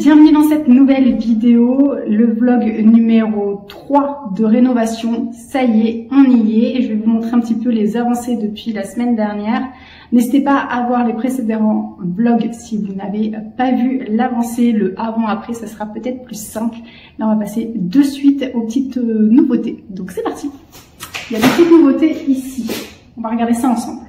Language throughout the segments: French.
Bienvenue dans cette nouvelle vidéo, le vlog numéro 3 de rénovation. Ça y est, on y est et je vais vous montrer un petit peu les avancées depuis la semaine dernière. N'hésitez pas à voir les précédents vlogs si vous n'avez pas vu l'avancée, le avant-après, ça sera peut-être plus simple. Là, on va passer de suite aux petites nouveautés. Donc c'est parti. Il y a des petites nouveautés ici. On va regarder ça ensemble.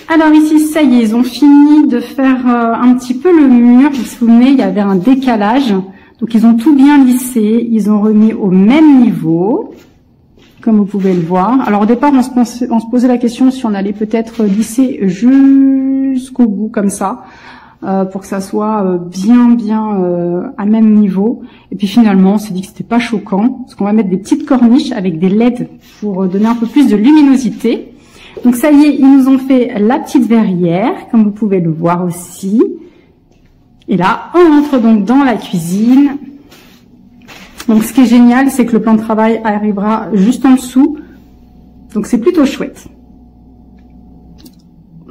Alors ici, ça y est, ils ont fini de faire un petit peu le mur. Vous vous souvenez, il y avait un décalage. Donc ils ont tout bien lissé. Ils ont remis au même niveau, comme vous pouvez le voir. Alors au départ, on se posait la question si on allait peut-être lisser jusqu'au bout comme ça, pour que ça soit bien à même niveau. Et puis finalement, on s'est dit que c'était pas choquant, parce qu'on va mettre des petites corniches avec des LED pour donner un peu plus de luminosité. Donc ça y est, ils nous ont fait la petite verrière, comme vous pouvez le voir aussi. Et là, on entre donc dans la cuisine. Donc ce qui est génial, c'est que le plan de travail arrivera juste en dessous. Donc c'est plutôt chouette.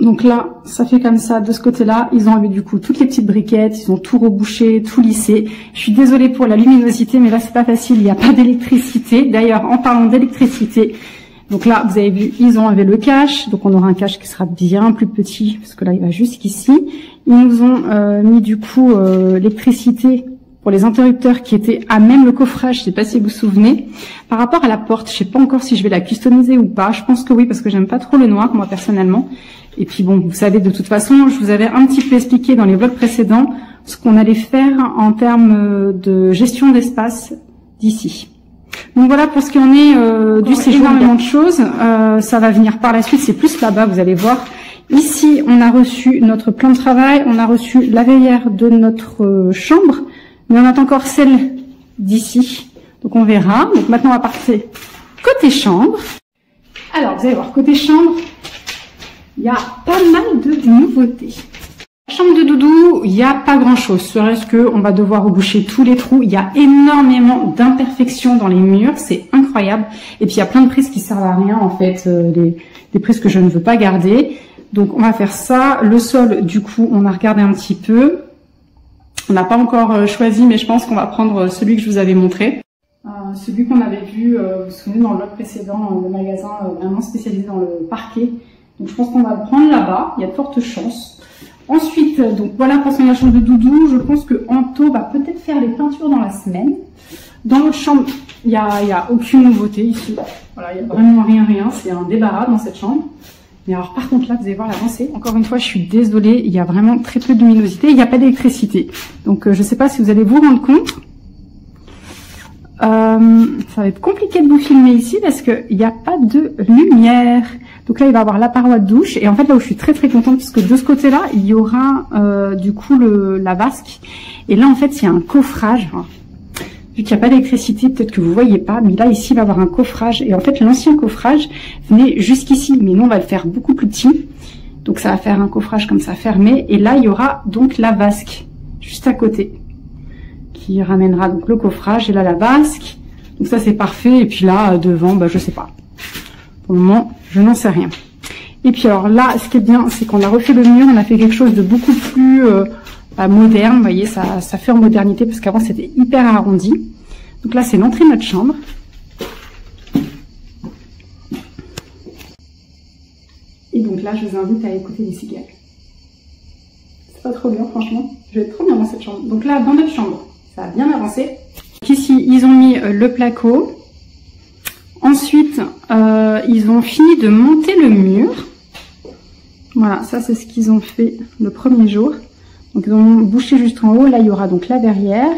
Donc là, ça fait comme ça, de ce côté-là. Ils ont enlevé du coup toutes les petites briquettes, ils ont tout rebouché, tout lissé. Je suis désolée pour la luminosité, mais là c'est pas facile, il n'y a pas d'électricité. D'ailleurs, en parlant d'électricité, donc là, vous avez vu, ils ont enlevé le cache. Donc on aura un cache qui sera bien plus petit, parce que là, il va jusqu'ici. Ils nous ont mis du coup l'électricité pour les interrupteurs qui étaient à même le coffrage. Je sais pas si vous vous souvenez. Par rapport à la porte, je sais pas encore si je vais la customiser ou pas. Je pense que oui, parce que j'aime pas trop le noir, moi personnellement. Et puis bon, vous savez, de toute façon, je vous avais un petit peu expliqué dans les vlogs précédents ce qu'on allait faire en termes de gestion d'espace d'ici. Donc voilà pour ce qui en est du séjour. Énormément de choses. Ça va venir par la suite. C'est plus là-bas, vous allez voir. Ici, on a reçu notre plan de travail. On a reçu la verrière de notre chambre. Mais on attend encore celle d'ici. Donc on verra. Donc maintenant, on va partir côté chambre. Alors, vous allez voir, côté chambre, il y a pas mal de nouveautés. Chambre de doudou, il n'y a pas grand chose, serait-ce qu'on va devoir reboucher tous les trous. Il y a énormément d'imperfections dans les murs, c'est incroyable. Et puis il y a plein de prises qui servent à rien en fait, des prises que je ne veux pas garder. Donc on va faire ça. Le sol, du coup, on a regardé un petit peu. On n'a pas encore choisi, mais je pense qu'on va prendre celui que je vous avais montré. Celui qu'on avait vu, vous vous souvenez, dans le vlog précédent, le magasin vraiment spécialisé dans le parquet. Donc je pense qu'on va le prendre là-bas, il y a de fortes chances. Ensuite, donc voilà pour la chambre de doudou. Je pense que Anto va peut-être faire les peintures dans la semaine. Dans l'autre chambre, il y a aucune nouveauté ici. Voilà, il y a vraiment rien. C'est un débarras dans cette chambre. Mais alors par contre là, vous allez voir l'avancée. Encore une fois, je suis désolée, il y a vraiment très peu de luminosité. Il n'y a pas d'électricité. Donc je ne sais pas si vous allez vous rendre compte. Ça va être compliqué de vous filmer ici parce qu'il n'y a pas de lumière. Donc là, il va y avoir la paroi de douche. Et en fait, là où je suis très contente, puisque de ce côté-là, il y aura du coup la vasque. Et là, en fait, il y a un coffrage. Alors, vu qu'il n'y a pas d'électricité, peut-être que vous voyez pas. Mais là, ici, il va y avoir un coffrage. Et en fait, l'ancien coffrage venait jusqu'ici. Mais nous, on va le faire beaucoup plus petit. Donc ça va faire un coffrage comme ça fermé. Et là, il y aura donc la vasque juste à côté, qui ramènera donc le coffrage. Et là, la vasque. Donc ça, c'est parfait. Et puis là, devant, je sais pas. Pour le moment, je n'en sais rien. Et puis alors là, ce qui est bien, c'est qu'on a refait le mur, on a fait quelque chose de beaucoup plus moderne. Vous voyez, ça fait en modernité, parce qu'avant c'était hyper arrondi. Donc là, c'est l'entrée de notre chambre. Et donc là, je vous invite à écouter les cigales. C'est pas trop bien, franchement. Je vais être trop bien dans cette chambre. Donc là, dans notre chambre, ça a bien avancé. Donc ici, ils ont mis le placo. Ensuite, ils ont fini de monter le mur. Voilà, ça c'est ce qu'ils ont fait le premier jour. Donc ils ont bouché juste en haut. Là, il y aura donc la verrière.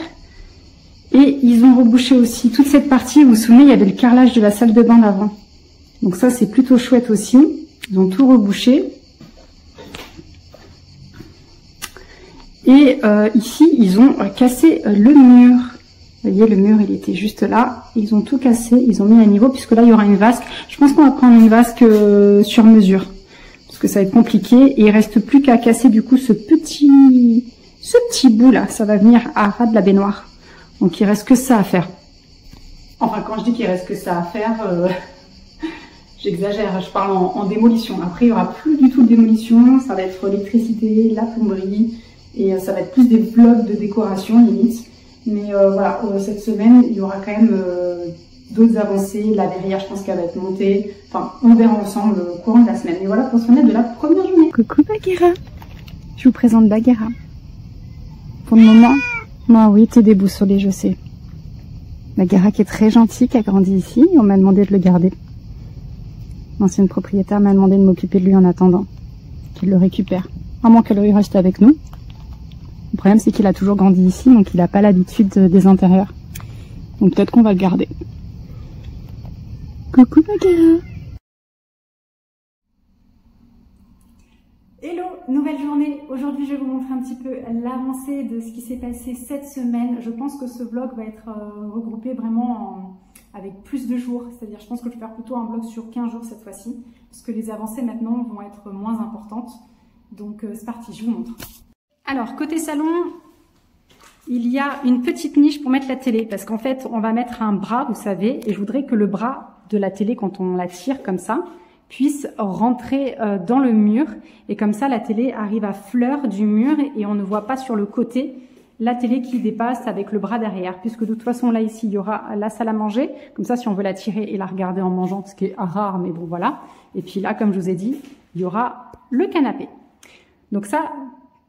Et ils ont rebouché aussi toute cette partie. Vous vous souvenez, il y avait le carrelage de la salle de bain d'avant. Donc ça, c'est plutôt chouette aussi. Ils ont tout rebouché. Et ici, ils ont cassé le mur. Vous voyez, le mur, il était juste là. Ils ont tout cassé, ils ont mis à niveau, puisque là, il y aura une vasque. Je pense qu'on va prendre une vasque sur mesure, parce que ça va être compliqué. Et il reste plus qu'à casser, du coup, ce petit bout-là. Ça va venir à ras de la baignoire. Donc, il reste que ça à faire. Enfin, quand je dis qu'il reste que ça à faire, j'exagère. Je parle en démolition. Après, il n'y aura plus du tout de démolition. Ça va être l'électricité, la plomberie, Et ça va être plus des vlogs de décoration limite. Mais voilà, cette semaine, il y aura quand même d'autres avancées. La verrière, je pense qu'elle va être montée. Enfin, on verra ensemble au courant de la semaine. Et voilà pour ce de la première journée. Coucou Bagheera. Je vous présente Bagheera. Pour le moment, moi oui, t'es déboussolé, je sais. Bagheera qui est très gentil, qui a grandi ici. On m'a demandé de le garder. L'ancienne propriétaire m'a demandé de m'occuper de lui en attendant qu'il le récupère. À moins qu'elle reste avec nous. Le problème, c'est qu'il a toujours grandi ici, donc il n'a pas l'habitude des intérieurs. Donc peut-être qu'on va le garder. Coucou Bagheera. Hello, nouvelle journée. Aujourd'hui, je vais vous montrer un petit peu l'avancée de ce qui s'est passé cette semaine. Je pense que ce vlog va être regroupé vraiment avec plus de jours. C'est-à-dire, je pense que je vais faire plutôt un vlog sur 15 jours cette fois-ci, parce que les avancées maintenant vont être moins importantes. Donc c'est parti, je vous montre. Alors, côté salon, il y a une petite niche pour mettre la télé, parce qu'en fait, on va mettre un bras, vous savez, et je voudrais que le bras de la télé, quand on la tire comme ça, puisse rentrer dans le mur, et comme ça, la télé arrive à fleur du mur, et on ne voit pas sur le côté la télé qui dépasse avec le bras derrière, puisque de toute façon, là, ici, il y aura la salle à manger, comme ça, si on veut la tirer et la regarder en mangeant, ce qui est rare, mais bon, voilà. Et puis là, comme je vous ai dit, il y aura le canapé. Donc ça,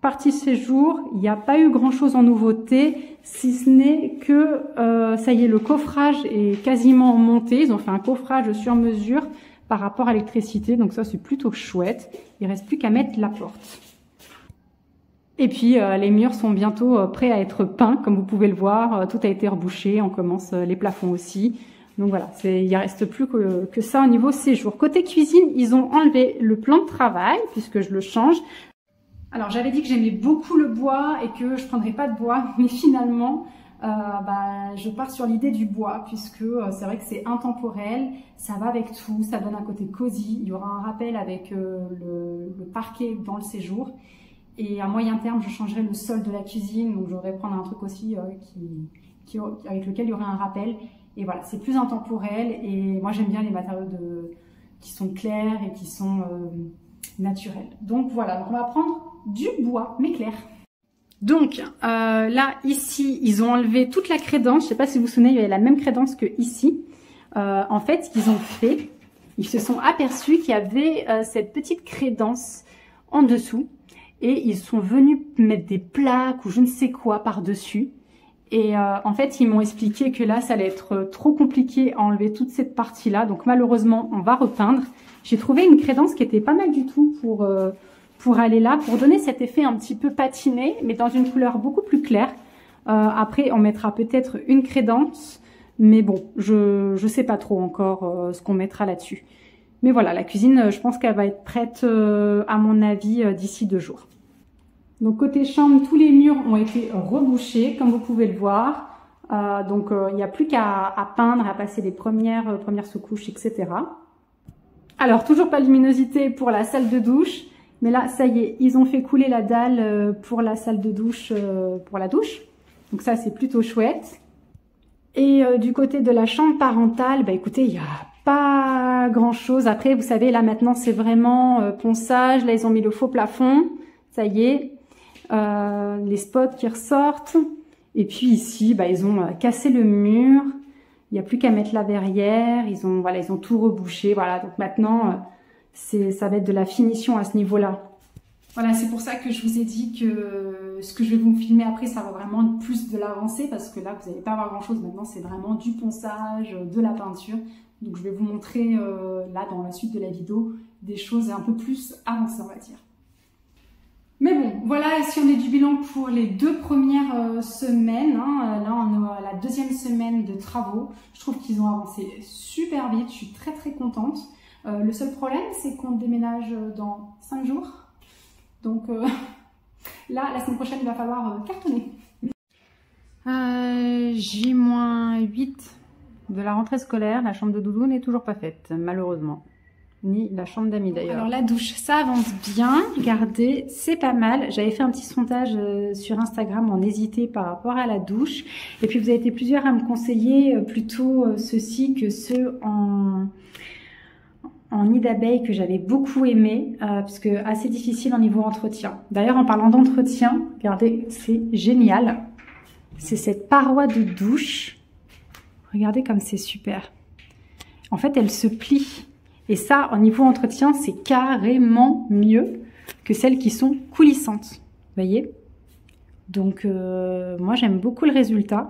partie séjour, il n'y a pas eu grand chose en nouveauté, si ce n'est que ça y est, le coffrage est quasiment monté. Ils ont fait un coffrage sur mesure par rapport à l'électricité, donc ça c'est plutôt chouette. Il reste plus qu'à mettre la porte. Et puis les murs sont bientôt prêts à être peints, comme vous pouvez le voir, tout a été rebouché, on commence les plafonds aussi. Donc voilà, il ne reste plus que ça au niveau séjour. Côté cuisine, ils ont enlevé le plan de travail, puisque je le change. Alors j'avais dit que j'aimais beaucoup le bois et que je prendrais pas de bois, mais finalement je pars sur l'idée du bois, puisque c'est vrai que c'est intemporel, ça va avec tout, ça donne un côté cosy, il y aura un rappel avec le parquet dans le séjour, et à moyen terme je changerai le sol de la cuisine, donc j'aurais prendre un truc aussi avec lequel il y aurait un rappel, et voilà, c'est plus intemporel, et moi j'aime bien les matériaux qui sont clairs et qui sont naturels. Donc voilà, donc on va prendre du bois, mais clair. Donc là, ici, ils ont enlevé toute la crédence. Je ne sais pas si vous vous souvenez, il y avait la même crédence que ici. En fait, ce qu'ils ont fait, ils se sont aperçus qu'il y avait cette petite crédence en dessous. Et ils sont venus mettre des plaques ou je ne sais quoi par-dessus. Et en fait, ils m'ont expliqué que là, ça allait être trop compliqué à enlever toute cette partie-là. Donc malheureusement, on va repeindre. J'ai trouvé une crédence qui était pas mal du tout pour aller là, pour donner cet effet un petit peu patiné, mais dans une couleur beaucoup plus claire. Après, on mettra peut-être une crédence, mais bon, je sais pas trop encore ce qu'on mettra là-dessus. Mais voilà, la cuisine, je pense qu'elle va être prête, à mon avis, d'ici 2 jours. Donc côté chambre, tous les murs ont été rebouchés, comme vous pouvez le voir. Donc il n'y a plus qu'à peindre, à passer les premières sous-couches, etc. Alors, toujours pas de luminosité pour la salle de douche. Mais là, ça y est, ils ont fait couler la dalle pour la salle de douche, pour la douche. Donc ça, c'est plutôt chouette. Et du côté de la chambre parentale, bah écoutez, il n'y a pas grand-chose. Après, vous savez, là maintenant, c'est vraiment ponçage. Là, ils ont mis le faux plafond. Ça y est. Les spots qui ressortent. Et puis ici, bah, ils ont cassé le mur. Il n'y a plus qu'à mettre la verrière. Ils ont tout rebouché. Voilà, donc maintenant... ça va être de la finition à ce niveau-là. Voilà, c'est pour ça que je vous ai dit que ce que je vais vous filmer après, ça va vraiment être plus de l'avancée, parce que là, vous n'allez pas avoir grand-chose. Maintenant, c'est vraiment du ponçage, de la peinture. Donc, je vais vous montrer, là, dans la suite de la vidéo, des choses un peu plus avancées, on va dire. Mais bon, voilà, ici, on est du bilan pour les 2 premières semaines. Hein. Là, on est à la 2e semaine de travaux. Je trouve qu'ils ont avancé super vite. Je suis très, très contente. Le seul problème, c'est qu'on déménage dans 5 jours. Donc là, la semaine prochaine, il va falloir cartonner. J-8 de la rentrée scolaire. La chambre de doudou n'est toujours pas faite, malheureusement. Ni la chambre d'amis d'ailleurs. Alors la douche, ça avance bien. Regardez, c'est pas mal. J'avais fait un petit sondage sur Instagram, on hésitait par rapport à la douche. Et puis vous avez été plusieurs à me conseiller plutôt ceux-ci que ceux en en nid d'abeille que j'avais beaucoup aimé, puisque assez difficile au niveau entretien. D'ailleurs, en parlant d'entretien, regardez, c'est génial. C'est cette paroi de douche. Regardez comme c'est super. En fait, elle se plie. Et ça, au niveau entretien, c'est carrément mieux que celles qui sont coulissantes. Vous voyez? Donc, moi, j'aime beaucoup le résultat.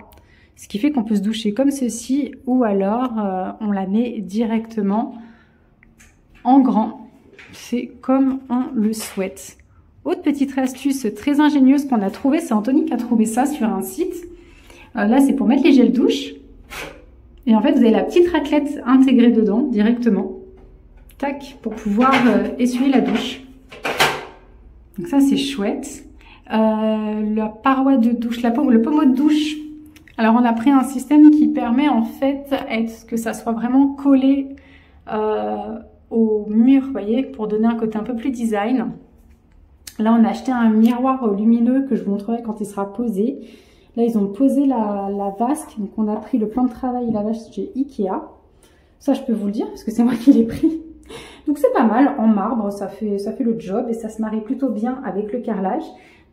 Ce qui fait qu'on peut se doucher comme ceci, ou alors on la met directement en grand. C'est comme on le souhaite. Autre petite astuce très ingénieuse qu'on a trouvée, c'est Anthony qui a trouvé ça sur un site. Là, c'est pour mettre les gels douche. Et en fait, vous avez la petite raclette intégrée dedans, directement. Tac, pour pouvoir essuyer la douche. Donc ça, c'est chouette. La paroi de douche, le pommeau de douche. Alors, on a pris un système qui permet en fait que ça soit vraiment collé au mur, vous voyez, pour donner un côté un peu plus design. Là, on a acheté un miroir lumineux que je vous montrerai quand il sera posé. Là, ils ont posé la vasque. Donc, on a pris le plan de travail et la vasque chez Ikea. Ça, je peux vous le dire parce que c'est moi qui l'ai pris. Donc, c'est pas mal. En marbre, ça fait le job et ça se marie plutôt bien avec le carrelage.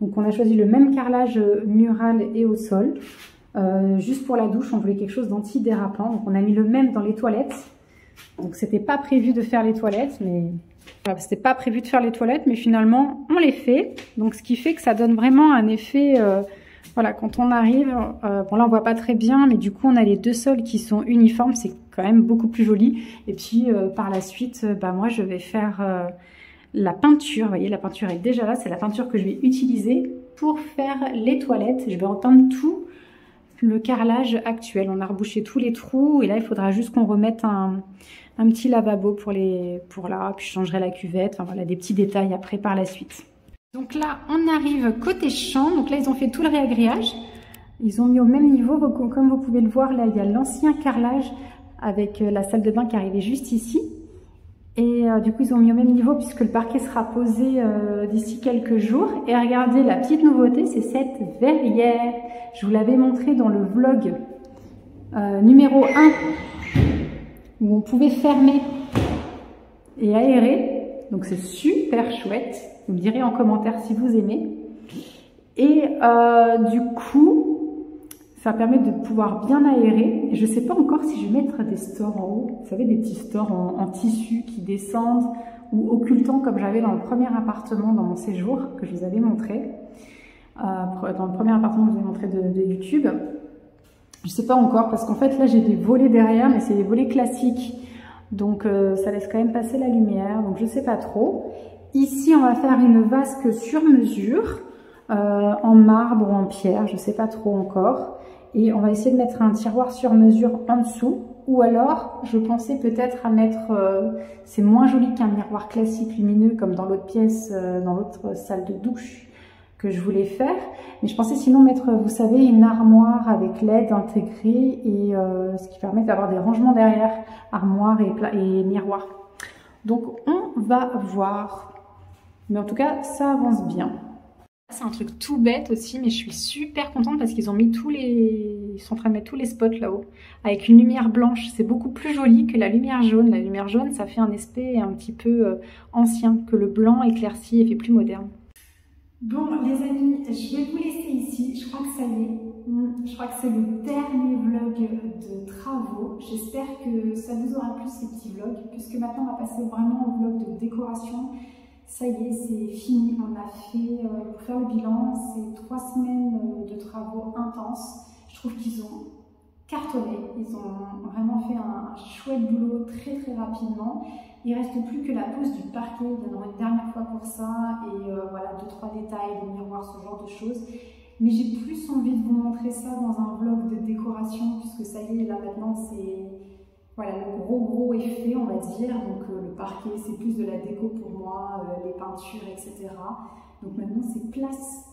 Donc, on a choisi le même carrelage mural et au sol. Juste pour la douche, on voulait quelque chose d'anti-dérapant. Donc, on a mis le même dans les toilettes. Donc, c'était pas prévu de faire les toilettes, mais... Voilà, c'était pas prévu de faire les toilettes, mais finalement, on les fait. Donc, ce qui fait que ça donne vraiment un effet... voilà, quand on arrive... bon, là, on voit pas très bien, mais du coup, on a les deux sols qui sont uniformes. C'est quand même beaucoup plus joli. Et puis, par la suite, moi, je vais faire la peinture. Vous voyez, la peinture est déjà là. C'est la peinture que je vais utiliser pour faire les toilettes. Je vais repeindre tout le carrelage actuel. On a rebouché tous les trous. Et là, il faudra juste qu'on remette un petit lavabo pour là, puis je changerai la cuvette, enfin voilà, des petits détails après par la suite. Donc là, on arrive côté champ, donc là, ils ont fait tout le réagréage. Ils ont mis au même niveau, comme vous pouvez le voir, là, il y a l'ancien carrelage avec la salle de bain qui arrivait juste ici. Et du coup, ils ont mis au même niveau puisque le parquet sera posé d'ici quelques jours. Et regardez, la petite nouveauté, c'est cette verrière. Je vous l'avais montré dans le vlog numéro 1. Où on pouvait fermer et aérer. Donc c'est super chouette. Vous me direz en commentaire si vous aimez. Et du coup, ça permet de pouvoir bien aérer. Et je ne sais pas encore si je vais mettre des stores en haut. Vous savez, des petits stores en tissu qui descendent ou occultants comme j'avais dans le premier appartement dans mon séjour que je vous avais montré. Dans le premier appartement que je vous ai montré de YouTube. Je sais pas encore parce qu'en fait là j'ai des volets derrière mais c'est des volets classiques donc ça laisse quand même passer la lumière donc je sais pas trop. Ici on va faire une vasque sur mesure en marbre ou en pierre, je sais pas trop encore et on va essayer de mettre un tiroir sur mesure en dessous ou alors je pensais peut-être à mettre c'est moins joli qu'un miroir classique lumineux comme dans l'autre pièce, dans l'autre salle de douche que je voulais faire, mais je pensais sinon mettre, vous savez, une armoire avec LED intégrée et ce qui permet d'avoir des rangements derrière, armoire et miroir. Donc on va voir, mais en tout cas ça avance bien. C'est un truc tout bête aussi, mais je suis super contente parce qu'ils ont mis ils sont en train de mettre tous les spots là-haut avec une lumière blanche. C'est beaucoup plus joli que la lumière jaune. La lumière jaune, ça fait un aspect un petit peu ancien, que le blanc éclairci et fait plus moderne. Bon les amis, je vais vous laisser ici, je crois que ça y est, je crois que c'est le dernier vlog de travaux. J'espère que ça vous aura plu ces petits vlogs, puisque maintenant on va passer vraiment au vlog de décoration. Ça y est, c'est fini, on a fait, pour faire le bilan, c'est 3 semaines de travaux intenses. Je trouve qu'ils ont cartonné, ils ont vraiment fait un chouette boulot très très rapidement. Il ne reste plus que la pose du parquet, il y en aura une dernière fois pour ça, et voilà, 2-3 détails, des miroirs, ce genre de choses. Mais j'ai plus envie de vous montrer ça dans un vlog de décoration, puisque ça y est, là maintenant c'est voilà, le gros effet, on va dire. Donc le parquet, c'est plus de la déco pour moi, les peintures, etc. Donc maintenant c'est place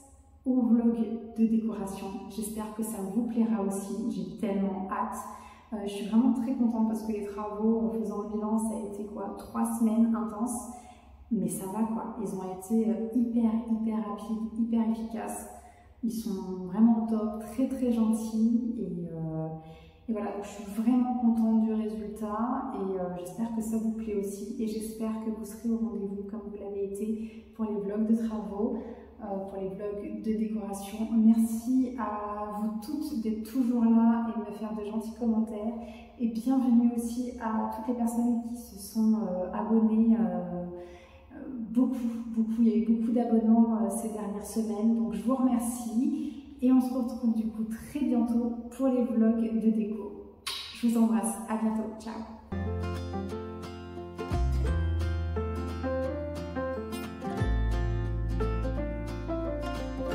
au vlog de décoration. J'espère que ça vous plaira aussi, j'ai tellement hâte. Je suis vraiment très contente parce que les travaux, en faisant le bilan, ça a été quoi, 3 semaines intenses. Mais ça va quoi, ils ont été hyper rapides, hyper efficaces. Ils sont vraiment top, très gentils. Et voilà, donc je suis vraiment contente du résultat et j'espère que ça vous plaît aussi et j'espère que vous serez au rendez-vous comme vous l'avez été pour les vlogs de travaux, pour les vlogs de décoration. Merci à vous toutes d'être toujours là et de me faire de gentils commentaires et bienvenue aussi à toutes les personnes qui se sont abonnées. Il y a eu beaucoup d'abonnements ces dernières semaines, donc je vous remercie. Et on se retrouve du coup très bientôt pour les vlogs de déco. Je vous embrasse, à bientôt, ciao!